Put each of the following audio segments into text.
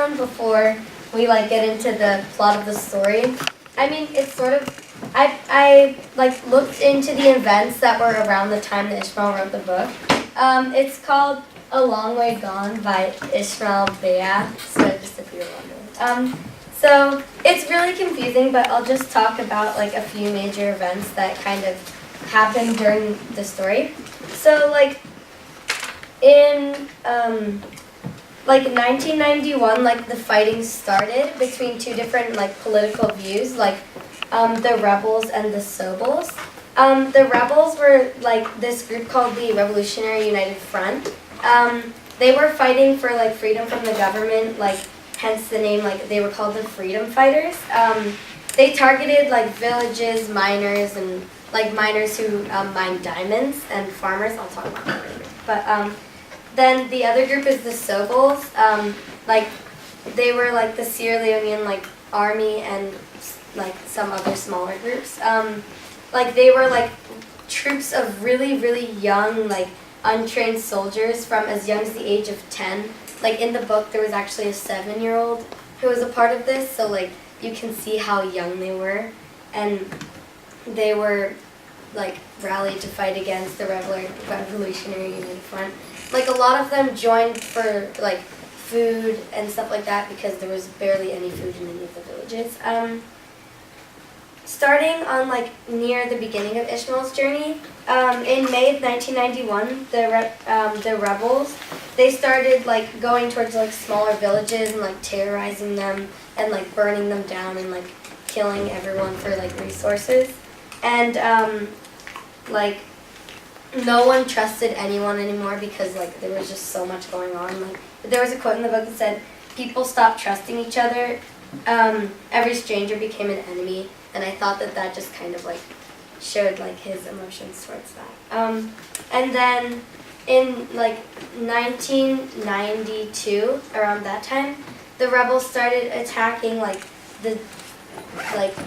background before we get into the plot of the story. I mean, it's sort of, I looked into the events that were around the time that Ishmael wrote the book. It's called A Long Way Gone by Ishmael Beah, so just if you were wondering. So it's really confusing, but I'll just talk about a few major events that kind of happened during the story. So in 1991, the fighting started between two different political views, the rebels and the Sobels. The rebels were this group called the Revolutionary United Front. They were fighting for freedom from the government, hence the name, they were called the Freedom Fighters. They targeted villages, miners, and miners who mine diamonds, and farmers. I'll talk about that later. But then the other group is the Sobels. They were the Sierra Leonean army and some other smaller groups. They were troops of really, really young, untrained soldiers from as young as the age of 10. In the book, there was actually a 7-year-old who was a part of this, so you can see how young they were, and they were rallied to fight against the Revolutionary United Front. A lot of them joined for food and stuff like that because there was barely any food in any of the villages. Starting on near the beginning of Ishmael's journey, in May of 1991, the rebels, they started going towards smaller villages and terrorizing them and burning them down and killing everyone for resources. And no one trusted anyone anymore because there was just so much going on. There was a quote in the book that said, "People stopped trusting each other. Every stranger became an enemy." And I thought that just kind of showed his emotions towards that. And then in 1992, around that time, the rebels started attacking the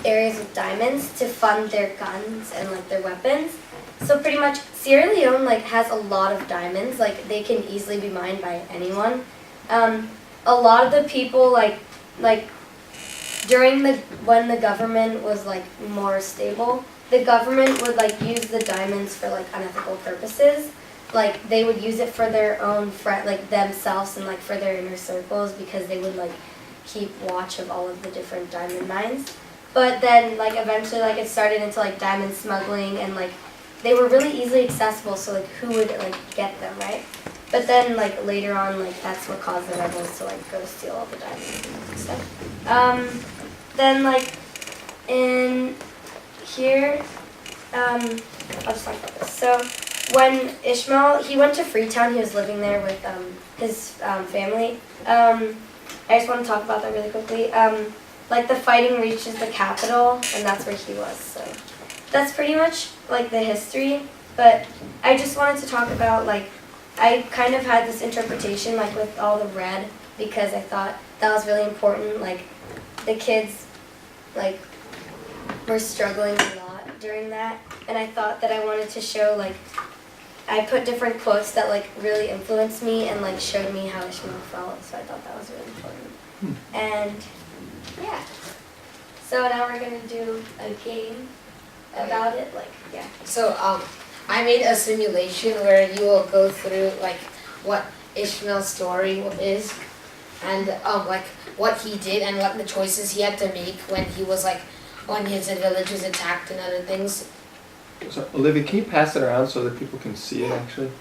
areas with diamonds to fund their guns and their weapons. So pretty much Sierra Leone has a lot of diamonds. They can easily be mined by anyone. A lot of the people during when the government was more stable, the government would use the diamonds for unethical purposes. They would use it for their own themselves and for their inner circles because they would keep watch of all of the different diamond mines. But then eventually it started into diamond smuggling, and they were really easily accessible, so who would get them, right? But then later on that's what caused the rebels to go steal all the diamonds and stuff. Then in here, I'll just talk about this. So when Ishmael, he went to Freetown, he was living there with his family. I just want to talk about that really quickly. The fighting reaches the capital, and that's where he was. So that's pretty much the history. But I just wanted to talk about I kind of had this interpretation with all the red because I thought that was really important. The kids were struggling a lot during that, and I thought that I wanted to show I put different quotes that really influenced me and showed me how Ishmael felt, so I thought that was really important. And yeah, so now we're gonna do a game about it. Yeah. So I made a simulation where you will go through what Ishmael's story is, and what he did and what the choices he had to make when he was when his village was attacked and other things. So Olivia, can you pass it around so that people can see it actually?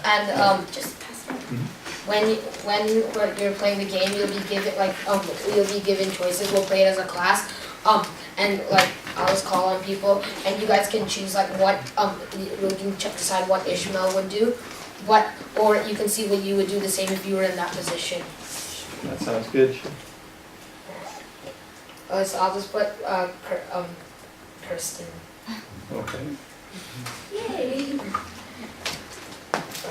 And Just pass it. when you're playing the game, you'll be given you'll be given choices. We'll play it as a class. And I'll just call on people, and you guys can choose what you can decide what Ishmael would do, or you can see what you would do the same if you were in that position. That sounds good. So I'll just put Kirsten. Okay. Yay!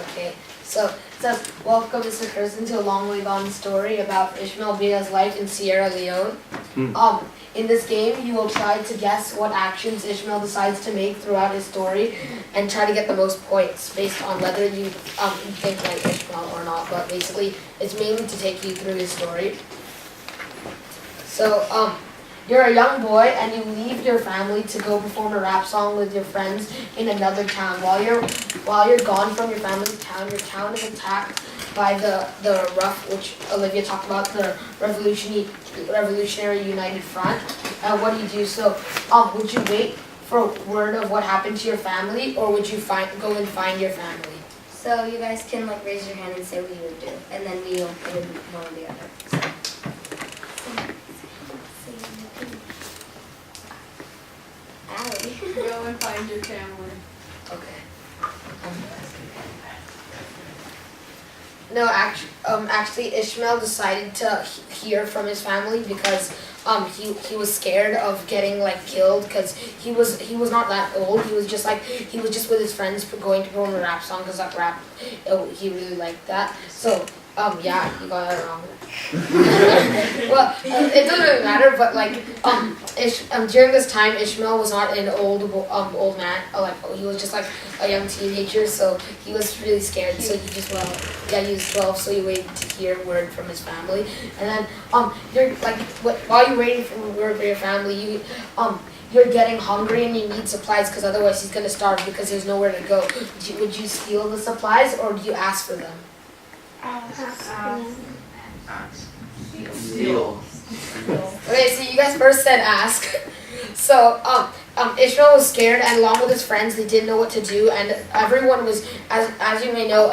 Okay. So it says, "Welcome, Mr. Kirsten, to A Long Way Gone story about Ishmael Beah's life in Sierra Leone. In this game, you will try to guess what actions Ishmael decides to make throughout his story and try to get the most points based on whether you think like Ishmael or not. But basically, it's mainly to take you through his story. So you're a young boy and you leave your family to go perform a rap song with your friends in another town. While you're gone from your family's town, your town is attacked by the rough, which Olivia talked about, the Revolutionary United Front. What do you do? So would you wait for word of what happened to your family, or would you go and find your family? So you guys can like raise your hand and say what you would do, and then we will put in one or the other. Allie. Go and find your family. Okay. No, actually, Ishmael decided to hear from his family because he was scared of getting like killed because he was not that old. He was just with his friends going to perform a rap song because like rap, he really liked that. So yeah, you got it wrong. Well, it doesn't really matter, but like during this time, Ishmael was not an old man. He was just like a young teenager, so he was really scared. So he just he was 12, so he waited to hear word from his family, and then you're like while you're waiting for word from your family, you're getting hungry and you need supplies because otherwise he's gonna starve because there's nowhere to go. Would you steal the supplies or do you ask for them? Steal. Okay, so you guys first said ask. So Ishmael was scared, and along with his friends, they didn't know what to do, and everyone was, as you may know,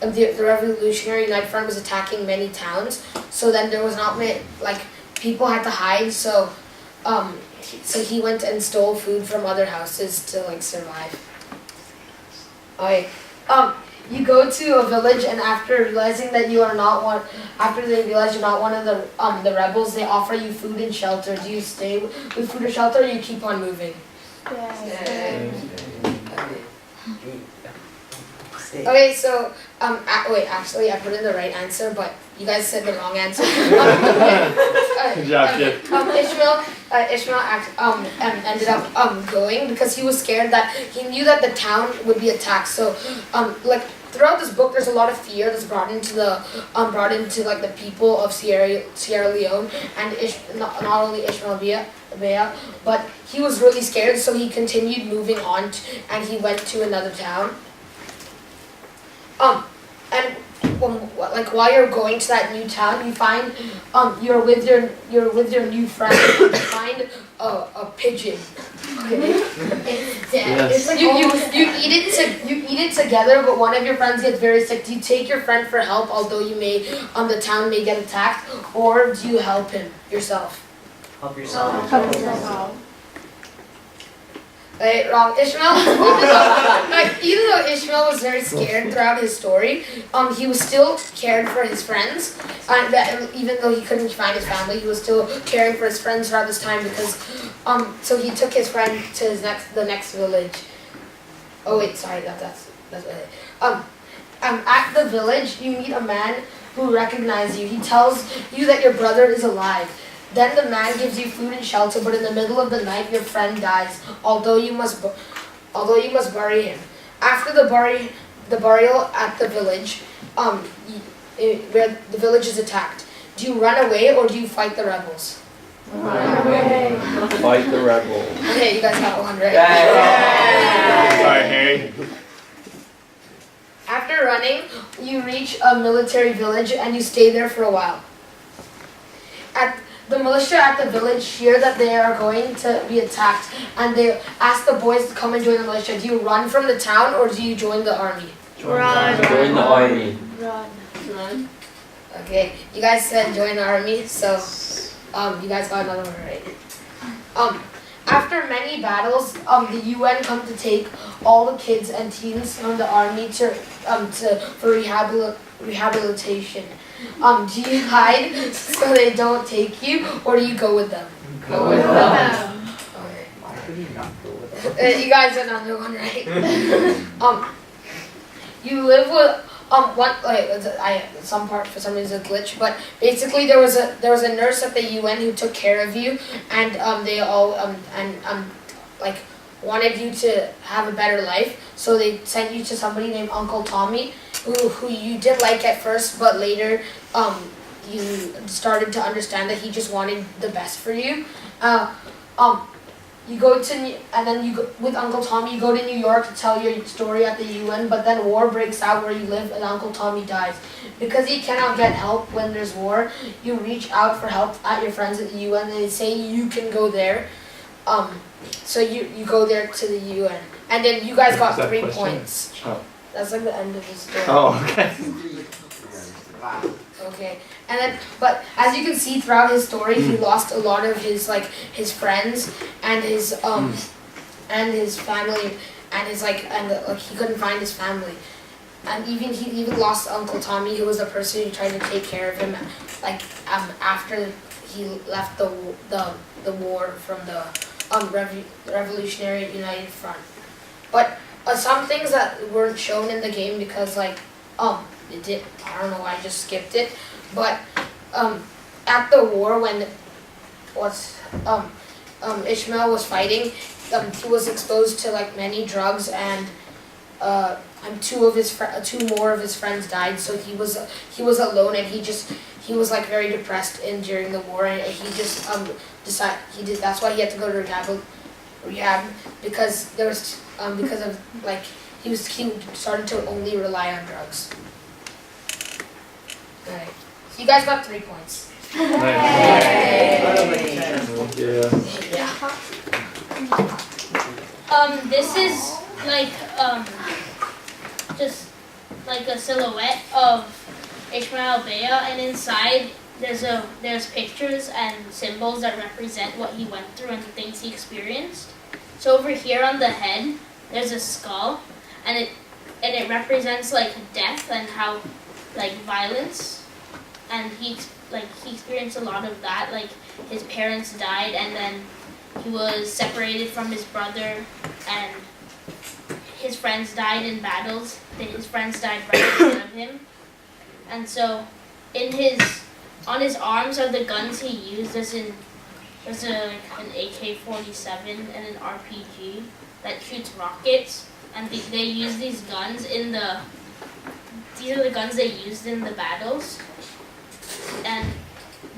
the Revolutionary United Front was attacking many towns. So then there was not many, people had to hide. So so he went and stole food from other houses to survive. Okay. You go to a village, and after realizing that you are not one, after they realize you're not one of the rebels, they offer you food and shelter. Do you stay with food or shelter, or you keep on moving? Okay, so wait, actually, I put in the right answer, but you guys said the wrong answer. Good job, kid. Ishmael ended up going because he was scared that he knew that the town would be attacked. So throughout this book, there's a lot of fear that's brought into the people of Sierra Leone, and not only Ishmael Bea, but he was really scared, so he continued moving on, and he went to another town. And while you're going to that new town, you find you're with your new friend. You find a pigeon. Okay. It's dead. Yes. It's like You eat it together, but one of your friends gets very sick. Do you take your friend for help, although the town may get attacked, or do you help him yourself? Help yourself. Wrong. Ishmael, even though Ishmael was very scared throughout his story, he was still cared for his friends, and even though he couldn't find his family, he was still caring for his friends throughout this time because, so he took his friend to the next village. Oh wait, sorry, that's it. At the village, you meet a man who recognizes you. He tells you that your brother is alive. Then the man gives you food and shelter, but in the middle of the night your friend dies, although you must bury him. After the burial at the village, where the village is attacked, do you run away or do you fight the rebels? Run away. Fight the rebel. Okay, you guys got one right. Sorry, Harry. After running, you reach a military village and you stay there for a while. The militia at the village hear that they are going to be attacked, and they ask the boys to come and join the militia. Do you run from the town or do you join the army? Join the army. Run. Okay, you guys said join the army, so you guys got another one right. After many battles, the UN come to take all the kids and teens from the army for rehabilitation. Do you hide so they don't take you, or do you go with them? Go with them. Okay. Why would you not go with them? You guys got another one right. You live with for some reason a glitch, but basically there was a nurse at the UN who took care of you, and they all wanted you to have a better life, so they sent you to somebody named Uncle Tommy, who you didn't like at first, but later you started to understand that he just wanted the best for you. You go to and then you go with Uncle Tommy. You go to New York to tell your story at the UN, but then war breaks out where you live, and Uncle Tommy dies. Because you cannot get help when there's war, you reach out for help at your friends at the UN, and they say you can go there. So you go there to the UN, and then you guys got Is that 3 question? points. Oh. That's like the end of the story. Oh, okay. Okay, and then, but as you can see throughout his story, he lost a lot of his his friends and his and his family and his he couldn't find his family, and he even lost Uncle Tommy, who was the person who tried to take care of him, after he left the war from the Revolutionary United Front. But some things that weren't shown in the game because it did. I don't know why I just skipped it, but at the war when Ishmael was fighting, he was exposed to many drugs, and two more of his friends died. So he was alone, and he was very depressed during the war, and he just decided that's why he had to go to rehab because there was because of he started to only rely on drugs. Alright, so you guys got 3 points. Yeah. This is just a silhouette of Ishmael Bea, and inside there's pictures and symbols that represent what he went through and the things he experienced. So over here on the head, there's a skull, and it represents death and how violence, and he experienced a lot of that. His parents died, and then he was separated from his brother, and his friends died in battles. His friends died right in front of him, and so on his arms are the guns he used. There's an AK-47 and an RPG that shoots rockets, and they use these guns these are the guns they used in the battles, and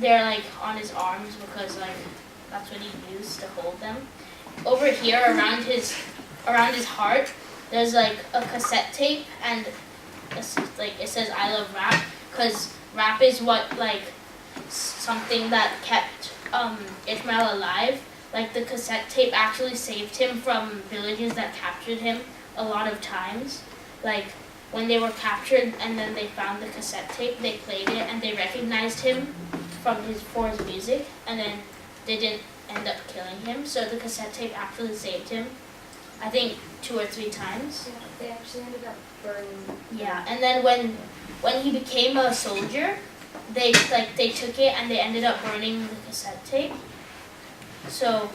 they're on his arms because that's what he used to hold them. Over here around his heart, there's a cassette tape, and it says "I love rap" because rap is what something that kept Ishmael alive. The cassette tape actually saved him from villages that captured him a lot of times. When they were captured and then they found the cassette tape, they played it and they recognized him for his music, and then they didn't end up killing him. So the cassette tape actually saved him, I think 2 or 3 times. Yeah, they actually ended up burning. Yeah, and then when he became a soldier, they took it and they ended up burning the cassette tape. So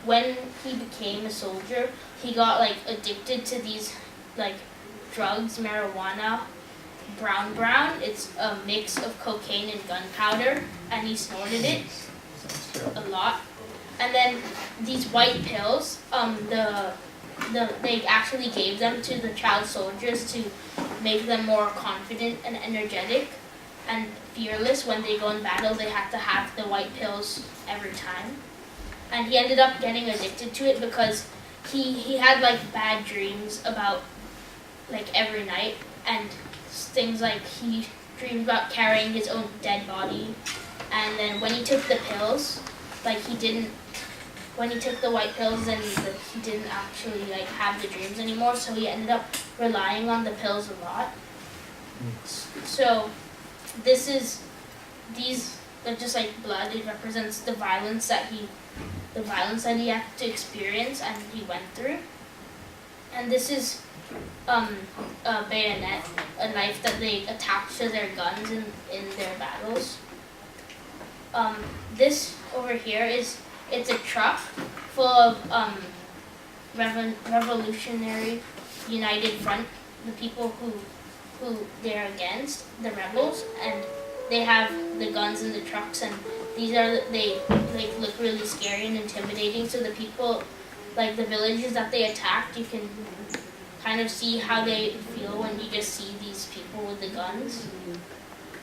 when he became a soldier, he got addicted to these drugs, marijuana, brown. It's a mix of cocaine and gunpowder, and he snorted it a lot. And then these white pills, they actually gave them to the child soldiers to make them more confident and energetic and fearless. When they go in battle, they have to have the white pills every time. And he ended up getting addicted to it because he had bad dreams about every night, and things he dreamed about carrying his own dead body. And then when he took the pills, when he took the white pills, then he didn't actually have the dreams anymore, so he ended up relying on the pills a lot. So these are just blood. It represents the violence that he had to experience and he went through. And this is a bayonet, a knife that they attach to their guns in their battles. This over here it's a truck full of Revolutionary United Front, the people who they're against, the rebels, and they have the guns in the trucks, and they look really scary and intimidating. So the people, the villages that they attacked, you can kind of see how they feel when you just see these people with the guns.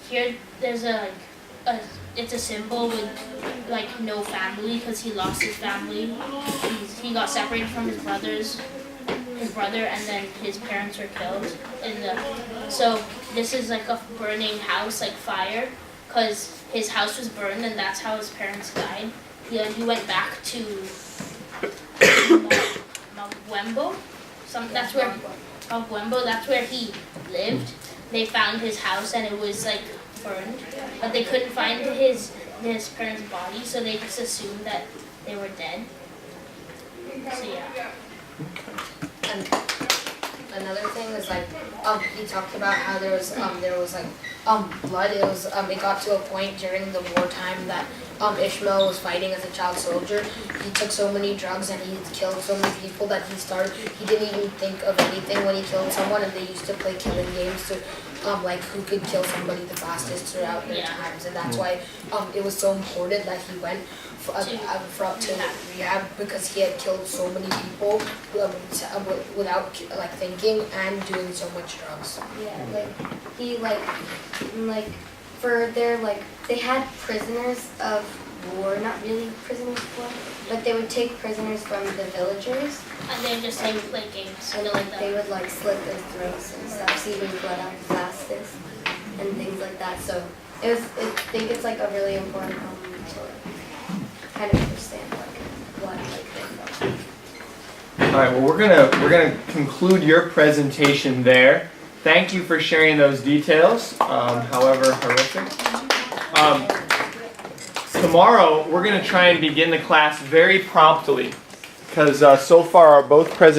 here there's it's a symbol with like no family because he lost his family. He got separated from his brother, and then his parents were killed. So this is like a burning house, like fire, because his house was burned, and that's how his parents died. He went back to Wembo. That's where he lived. They found his house, and it was like burned, but they couldn't find his parents' body, so they just assumed that they were dead. So yeah. And another thing is like he talked about how there was like blood. It got to a point during the wartime that Ishmael was fighting as a child soldier. He took so many drugs and he killed so many people that he didn't even think of anything when he killed someone, and they used to play killing games to like who could kill somebody the fastest throughout their times, and that's why it was so important that he went to rehab, because he had killed so many people without like thinking and doing so much drugs. Yeah, like he like for their like they had prisoners of war, not really prisoners of war, but they would take prisoners from the villagers And they just like play games, and like that. they would like slit their throats and stuff, so you would blood out the fastest and things like that. So I think it's like a really important to kind of understand like what like they felt. All right, well, we're gonna conclude your presentation there. Thank you for sharing those details, however horrific. Tomorrow, we're gonna try and begin the class very promptly, because so far both presentations